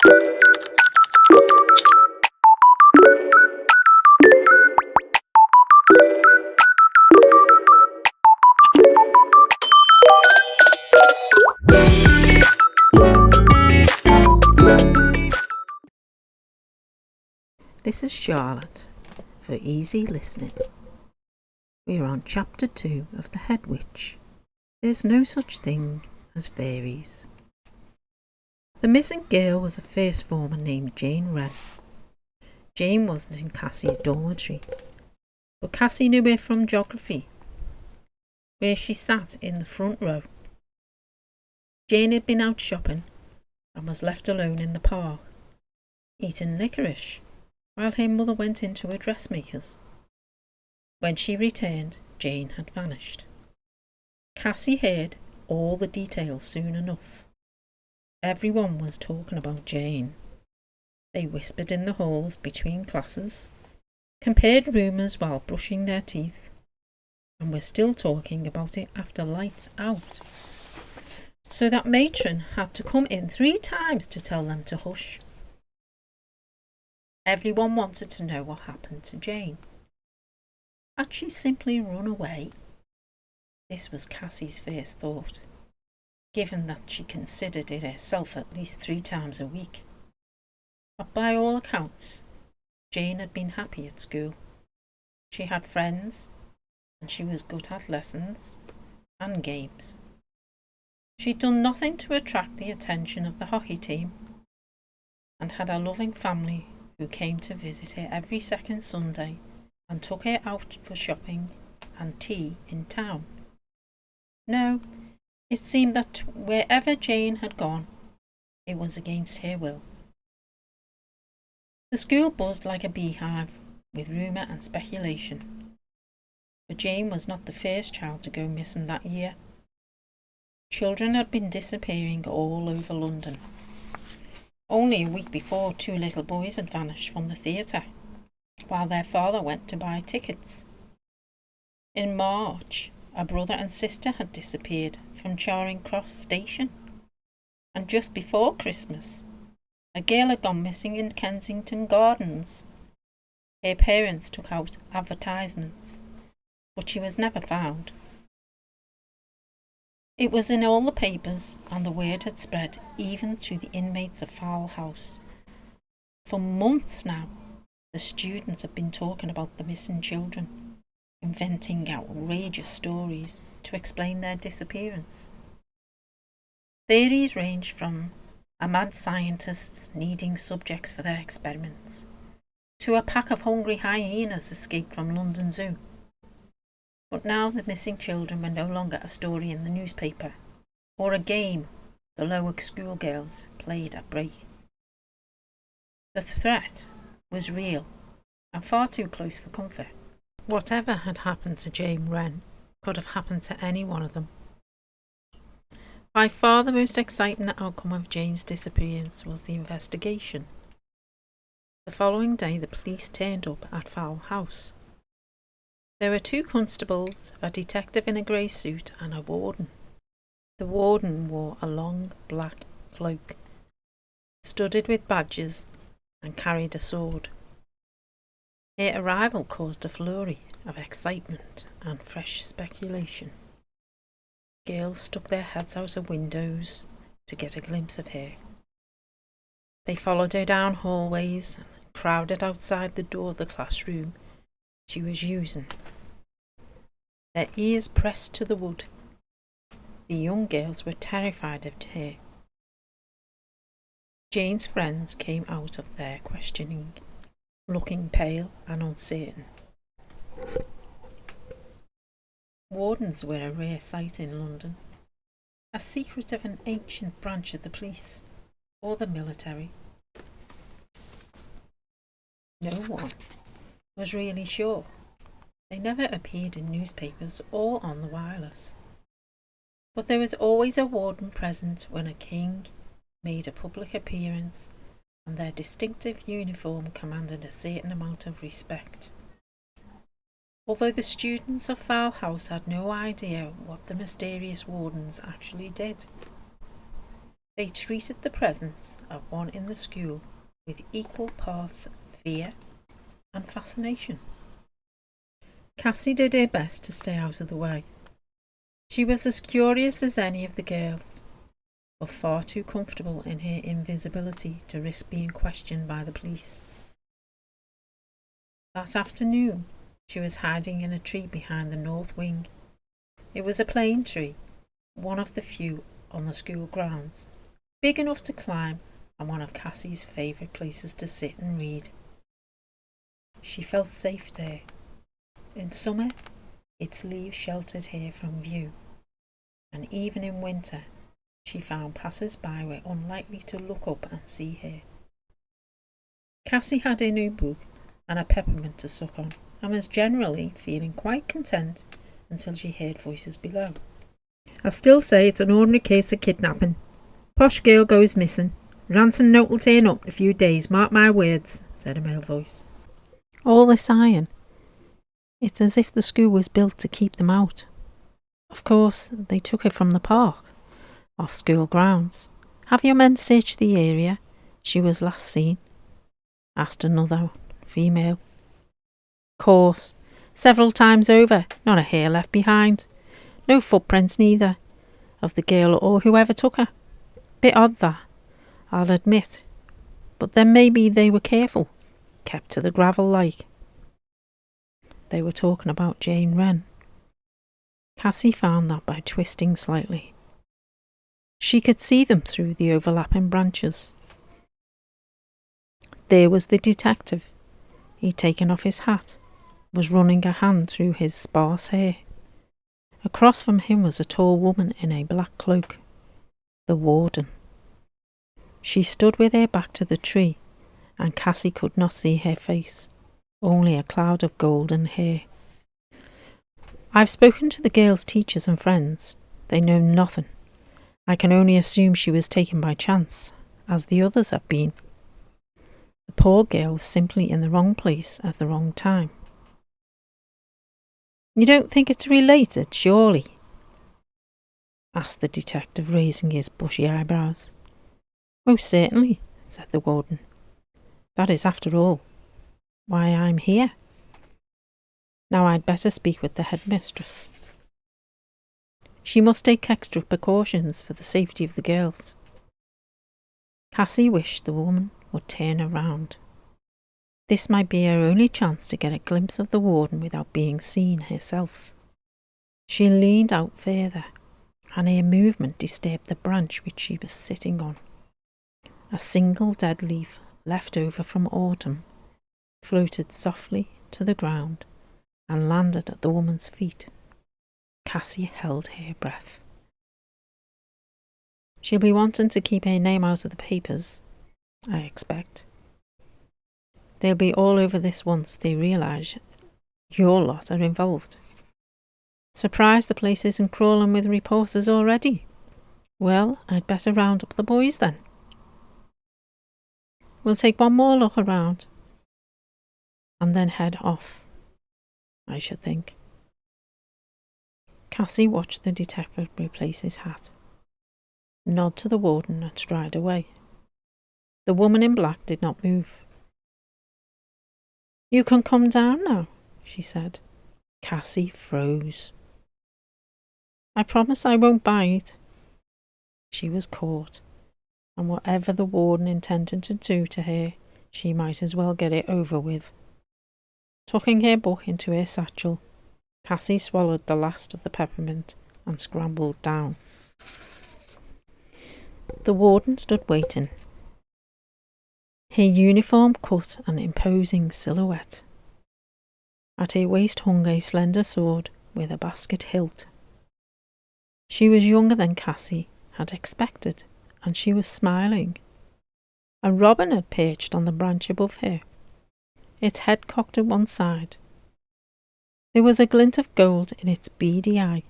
This is Charlotte for easy listening. We are on chapter 2 of the Hedgewitch. There's no such thing as fairies. The missing girl was a first former named Jane Wren. Jane wasn't in Cassie's dormitory, but Cassie knew her from geography, where she sat in the front row. Jane had been out shopping and was left alone in the park, eating licorice, while her mother went into a dressmaker's. When she returned, Jane had vanished. Cassie heard all the details soon enough. Everyone was talking about Jane. They whispered in the halls between classes, compared rumours while brushing their teeth, and were still talking about it after lights out, so that matron had to come in 3 times to tell them to hush. Everyone wanted to know what happened to Jane. Had she simply run away? This was Cassie's first thought, given that she considered it herself at least 3 times a week. But by all accounts, Jane had been happy at school. She had friends, and she was good at lessons and games. She'd done nothing to attract the attention of the hockey team, and had a loving family who came to visit her every second Sunday and took her out for shopping and tea in town. No, it seemed that wherever Jane had gone, it was against her will. The school buzzed like a beehive with rumour and speculation, but Jane was not the first child to go missing that year. Children had been disappearing all over London. Only a week before, 2 little boys had vanished from the theatre, while their father went to buy tickets. In March, a brother and sister had disappeared from Charing Cross Station. And just before Christmas, a girl had gone missing in Kensington Gardens. Her parents took out advertisements, but she was never found. It was in all the papers, and the word had spread even to the inmates of Fowl House. For months now, the students had been talking about the missing children, inventing outrageous stories to explain their disappearance. Theories ranged from a mad scientists needing subjects for their experiments, to a pack of hungry hyenas escaped from London Zoo. But now the missing children were no longer a story in the newspaper, or a game the lower schoolgirls played at break. The threat was real, and far too close for comfort. Whatever had happened to Jane Wren could have happened to any one of them. By far the most exciting outcome of Jane's disappearance was the investigation. The following day the police turned up at Fowl House. There were 2 constables, a detective in a grey suit, and a warden. The warden wore a long black cloak, studded with badges, and carried a sword. Her arrival caused a flurry of excitement and fresh speculation. Girls stuck their heads out of windows to get a glimpse of her. They followed her down hallways and crowded outside the door of the classroom she was using, their ears pressed to the wood. The young girls were terrified of her. Jane's friends came out of their questioning, looking pale and uncertain. Wardens were a rare sight in London, a secret of an ancient branch of the police or the military. No one was really sure. They never appeared in newspapers or on the wireless. But there was always a warden present when a king made a public appearance, and their distinctive uniform commanded a certain amount of respect. Although the students of Fowl House had no idea what the mysterious wardens actually did. They treated the presence of one in the school with equal parts fear and fascination. Cassie did her best to stay out of the way. She was as curious as any of the girls, but far too comfortable in her invisibility to risk being questioned by the police. That afternoon, she was hiding in a tree behind the north wing. It was a plane tree, one of the few on the school grounds, big enough to climb and one of Cassie's favourite places to sit and read. She felt safe there. In summer, its leaves sheltered her from view, and even in winter, she found passers-by were unlikely to look up and see her. Cassie had her new book and a peppermint to suck on, and was generally feeling quite content until she heard voices below. "I still say it's an ordinary case of kidnapping. Posh girl goes missing. Ransom note will turn up in a few days, mark my words," said a male voice. "All this iron. It's as if the school was built to keep them out. Of course, they took her from the park, off school grounds. Have your men searched the area she was last seen?" asked another female. "Course, several times over, not a hair left behind. No footprints neither, of the girl or whoever took her. Bit odd that, I'll admit, but then maybe they were careful, kept to the gravel like." They were talking about Jane Wren. Cassie found that by twisting slightly, she could see them through the overlapping branches. There was the detective. He'd taken off his hat, was running a hand through his sparse hair. Across from him was a tall woman in a black cloak, the warden. She stood with her back to the tree, and Cassie could not see her face, only a cloud of golden hair. "I've spoken to the girl's teachers and friends. They know nothing. I can only assume she was taken by chance, as the others have been. The poor girl was simply in the wrong place at the wrong time." "You don't think it's related, surely?" asked the detective, raising his bushy eyebrows. "Most certainly," said the warden. "That is, after all, why I'm here. Now I'd better speak with the headmistress. She must take extra precautions for the safety of the girls." Cassie wished the woman would turn around. This might be her only chance to get a glimpse of the warden without being seen herself. She leaned out further, and her movement disturbed the branch which she was sitting on. A single dead leaf, left over from autumn, floated softly to the ground and landed at the woman's feet. Cassie held her breath. "She'll be wanting to keep her name out of the papers, I expect. They'll be all over this once they realise your lot are involved. Surprised the place isn't crawling with reporters already? Well, I'd better round up the boys then. We'll take one more look around and then head off, I should think." Cassie watched the detective replace his hat, nod to the warden and stride away. The woman in black did not move. "You can come down now," she said. Cassie froze. "I promise I won't bite." She was caught, and whatever the warden intended to do to her, she might as well get it over with. Tucking her book into her satchel, Cassie swallowed the last of the peppermint and scrambled down. The warden stood waiting. Her uniform cut an imposing silhouette. At her waist hung a slender sword with a basket hilt. She was younger than Cassie had expected, and she was smiling. A robin had perched on the branch above her, its head cocked to one side. There was a glint of gold in its beady eye,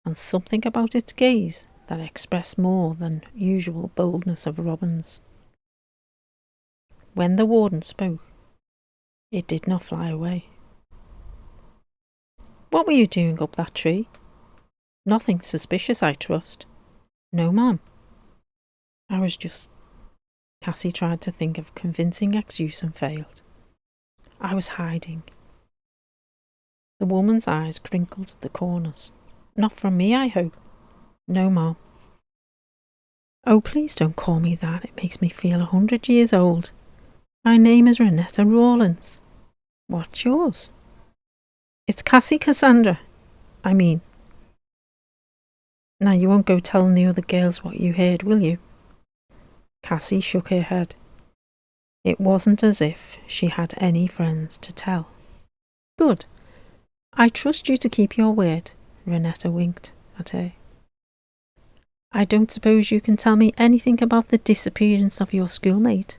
and something about its gaze that expressed more than usual boldness of robins. When the warden spoke, it did not fly away. "What were you doing up that tree? Nothing suspicious, I trust?" "No, ma'am." Cassie tried to think of a convincing excuse and failed. I was hiding. The woman's eyes crinkled at the corners. Not from me, I hope. No, Mom. Oh, please don't call me that. It makes me feel 100 years old. My name is Renetta Rawlins. What's yours? It's Cassie Cassandra. Now you won't go telling the other girls what you heard, will you? Cassie shook her head. It wasn't as if she had any friends to tell. Good. I trust you to keep your word, Renetta winked at her. I don't suppose you can tell me anything about the disappearance of your schoolmate?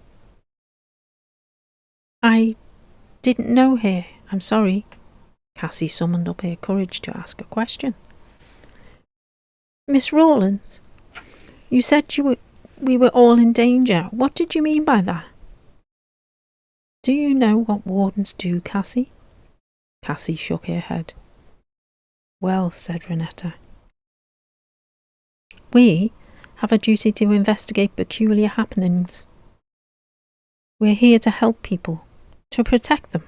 I didn't know her, I'm sorry. Cassie summoned up her courage to ask a question. Miss Rawlins, you said we were all in danger. What did you mean by that? Do you know what wardens do, Cassie? Cassie shook her head. Well, said Renetta, we have a duty to investigate peculiar happenings. We're here to help people, to protect them.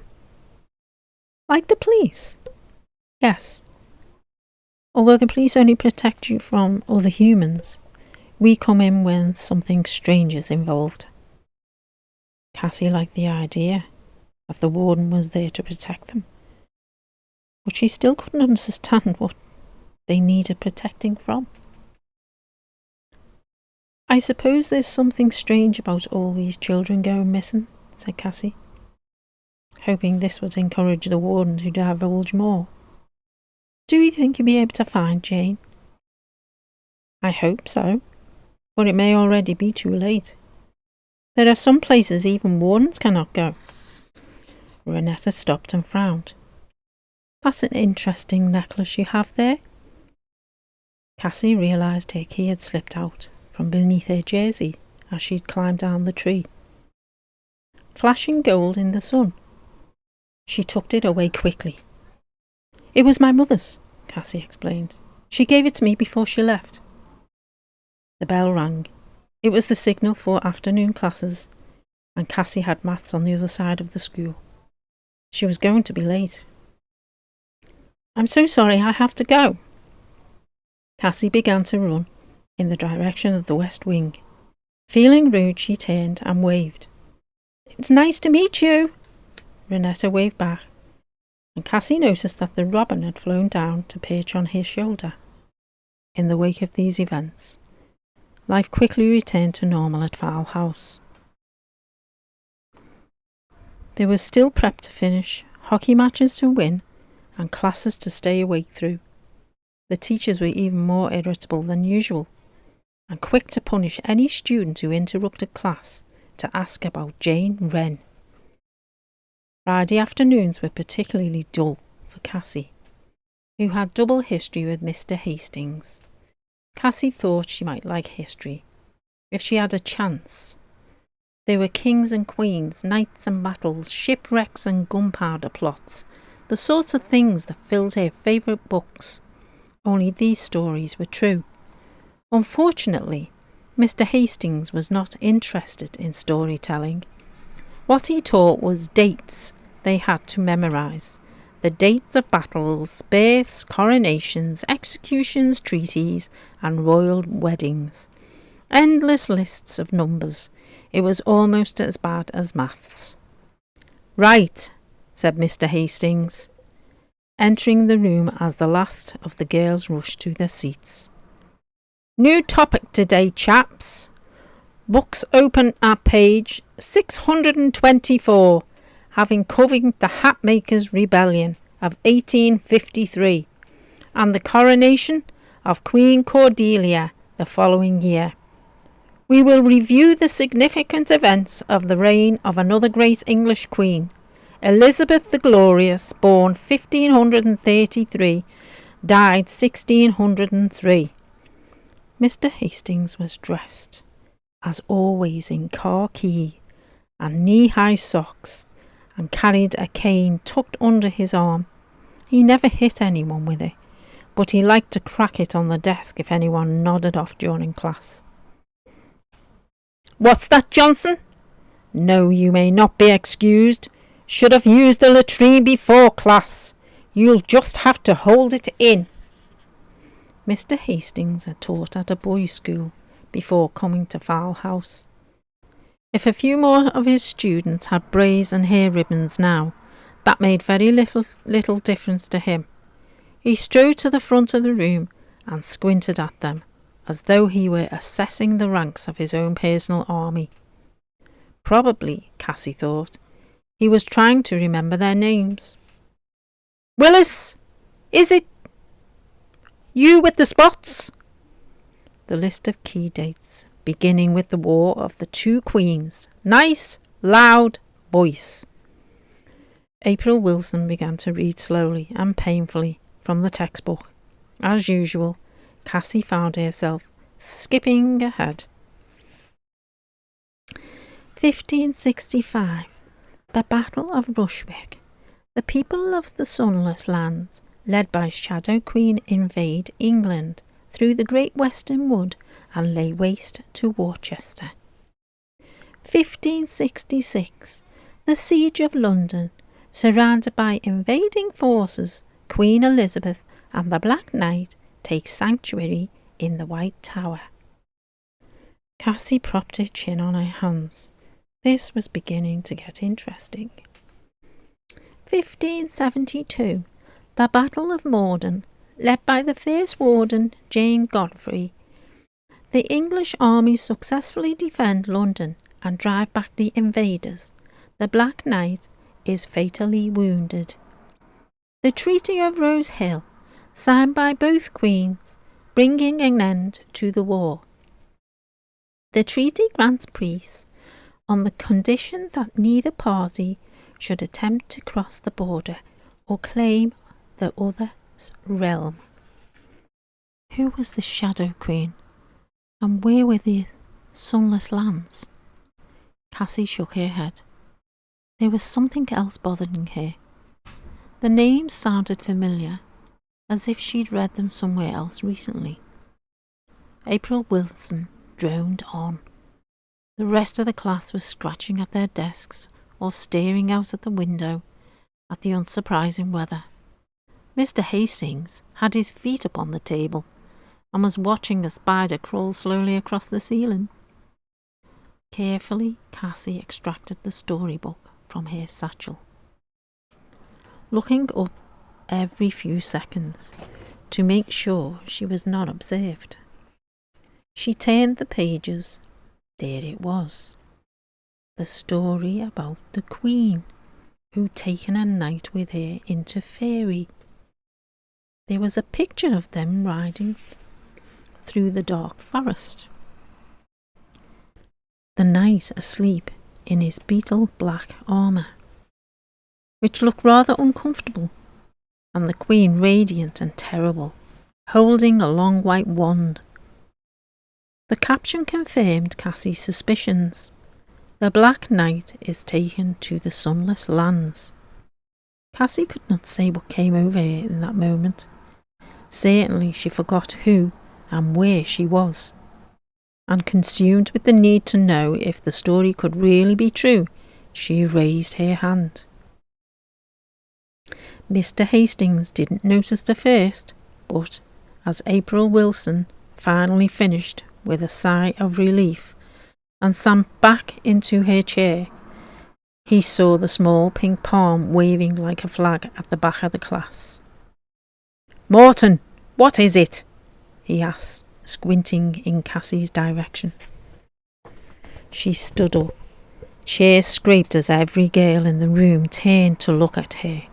Like the police? Yes. Although the police only protect you from other humans, we come in when something strange is involved. Cassie liked the idea that the warden was there to protect them, but she still couldn't understand what they needed protecting from. I suppose there's something strange about all these children going missing, said Cassie, hoping this would encourage the warden to divulge more. Do you think you'll be able to find Jane? I hope so, but it may already be too late. There are some places even wardens cannot go. Renetta stopped and frowned. That's an interesting necklace you have there. Cassie realised her key had slipped out from beneath her jersey as she'd climbed down the tree, flashing gold in the sun. She tucked it away quickly. It was my mother's, Cassie explained. She gave it to me before she left. The bell rang. It was the signal for afternoon classes, and Cassie had maths on the other side of the school. She was going to be late. I'm so sorry, I have to go. Cassie began to run in the direction of the west wing. Feeling rude, she turned and waved. It was nice to meet you. Renetta waved back, and Cassie noticed that the robin had flown down to perch on his shoulder. In the wake of these events, life quickly returned to normal at Fowl House. There was still prep to finish, hockey matches to win, and classes to stay awake through. The teachers were even more irritable than usual, and quick to punish any student who interrupted class to ask about Jane Wren. Friday afternoons were particularly dull for Cassie, who had double history with Mr. Hastings. Cassie thought she might like history, if she had a chance. There were kings and queens, knights and battles, shipwrecks and gunpowder plots, the sorts of things that filled her favourite books. Only these stories were true. Unfortunately, Mr. Hastings was not interested in storytelling. What he taught was dates they had to memorise. The dates of battles, births, coronations, executions, treaties, and royal weddings. Endless lists of numbers. It was almost as bad as maths. Right, said Mr. Hastings, entering the room as the last of the girls rushed to their seats. New topic today, chaps. Books open at page 624, having covered the Hatmakers' Rebellion of 1853 and the coronation of Queen Cordelia the following year. We will review the significant events of the reign of another great English queen, Elizabeth the Glorious, born 1533, died 1603. Mr. Hastings was dressed, as always, in khaki and knee-high socks, and carried a cane tucked under his arm. He never hit anyone with it, but he liked to crack it on the desk if anyone nodded off during class. What's that, Johnson? No, you may not be excused. Should have used the latrine before class. You'll just have to hold it in. Mr. Hastings had taught at a boys' school before coming to Fowl House. If a few more of his students had braids and hair ribbons now, that made very little difference to him. He strode to the front of the room and squinted at them, as though he were assessing the ranks of his own personal army. Probably, Cassie thought, he was trying to remember their names. Willis, is it you with the spots? The list of key dates, beginning with the War of the Two Queens. Nice, loud voice. April Wilson began to read slowly and painfully from the textbook. As usual, Cassie found herself skipping ahead. 1565. The Battle of Rushwick. The people of the Sunless Lands, led by Shadow Queen, invade England through the Great Western Wood and lay waste to Worcester. 1566. The Siege of London. Surrounded by invading forces, Queen Elizabeth and the Black Knight take sanctuary in the White Tower. Cassie propped her chin on her hands. This was beginning to get interesting. 1572. The Battle of Morden. Led by the First Warden, Jane Godfrey, the English armies successfully defend London and drive back the invaders. The Black Knight is fatally wounded. The Treaty of Rose Hill, signed by both queens, bringing an end to the war. The treaty grants peace on the condition that neither party should attempt to cross the border or claim the other's realm. Who was the Shadow Queen, and where were the Sunless Lands? Cassie shook her head. There was something else bothering her. The names sounded familiar, as if she'd read them somewhere else recently. April Wilson droned on. The rest of the class was scratching at their desks or staring out at the window at the unsurprising weather. Mr. Hastings had his feet up on the table and was watching a spider crawl slowly across the ceiling. Carefully, Cassie extracted the storybook from her satchel, looking up every few seconds to make sure she was not observed. She turned the pages. There it was. The story about the Queen who'd taken a knight with her into Faerie. There was a picture of them riding through the dark forest. The knight asleep in his beetle black armour, which looked rather uncomfortable, and the Queen radiant and terrible, holding a long white wand. The caption confirmed Cassie's suspicions. The Black Knight is taken to the Sunless Lands. Cassie could not say what came over her in that moment. Certainly she forgot who and where she was, and consumed with the need to know if the story could really be true, she raised her hand. Mr. Hastings didn't notice the first, but as April Wilson finally finished with a sigh of relief and sank back into her chair, he saw the small pink palm waving like a flag at the back of the class. "Morton, what is it?" he asked, squinting in Cassie's direction. She stood up. Chairs scraped as every girl in the room turned to look at her.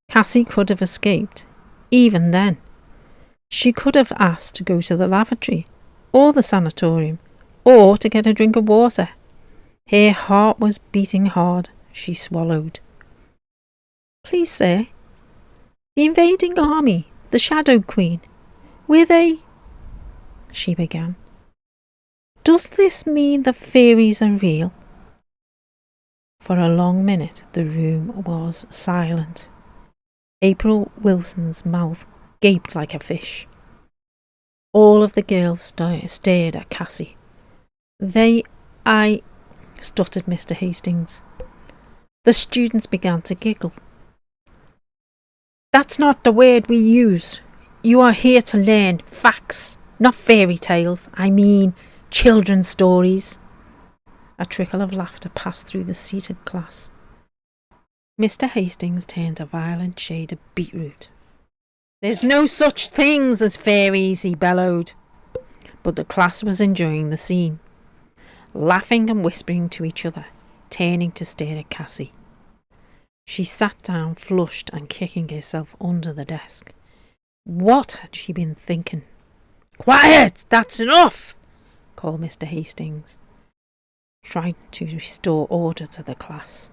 Cassie could have escaped, even then. She could have asked to go to the lavatory, or the sanatorium, or to get a drink of water. Her heart was beating hard. She swallowed. "Please, sir, the invading army, the Shadow Queen, were they—" she began. "Does this mean the fairies are real?" For a long minute the room was silent. April Wilson's mouth gaped like a fish. All of the girls stared at Cassie. They I stuttered Mr. Hastings. The students began to giggle. That's not the word we use. You are here to learn facts, not fairy tales. I mean children's stories. A trickle of laughter passed through the seated class. Mr. Hastings turned a violent shade of beetroot. There's no such things as fairies, he bellowed. But the class was enjoying the scene, laughing and whispering to each other, turning to stare at Cassie. She sat down, flushed and kicking herself under the desk. What had she been thinking? Quiet! That's enough! Called Mr. Hastings, trying to restore order to the class.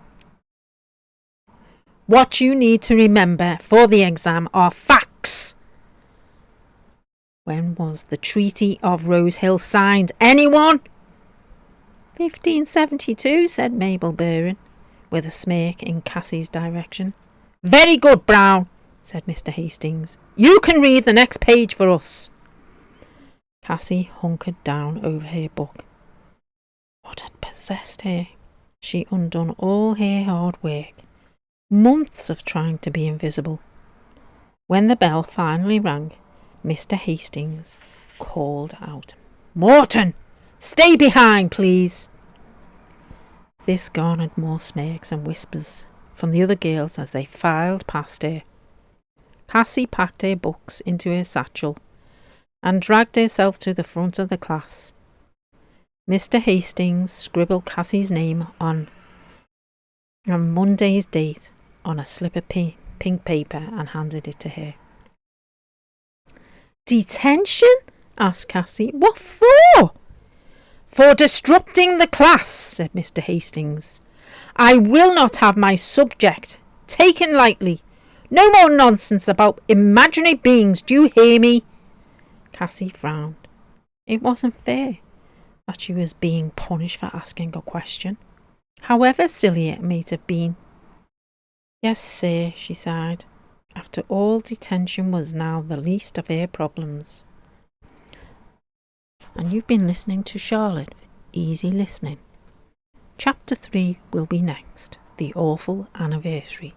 What you need to remember for the exam are facts. When was the Treaty of Rosehill signed? Anyone? 1572, said Mabel Burren, with a smirk in Cassie's direction. Very good, Brown, said Mr. Hastings. You can read the next page for us. Cassie hunkered down over her book. What had possessed her? She undone all her hard work, months of trying to be invisible. When the bell finally rang, Mr. Hastings called out, Morton, stay behind, please. This garnered more smirks and whispers from the other girls as they filed past her. Cassie packed her books into her satchel and dragged herself to the front of the class. Mr. Hastings scribbled Cassie's name on Monday's date on a slip of pink paper and handed it to her. Detention? Asked Cassie. What for? For disrupting the class, said Mr. Hastings. I will not have my subject taken lightly. No more nonsense about imaginary beings, do you hear me? Cassie frowned. It wasn't fair that she was being punished for asking a question, however silly it may have been. Yes, sir, she sighed. After all, detention was now the least of her problems. And you've been listening to Charlotte. Easy listening. Chapter 3 will be next. The Awful Anniversary.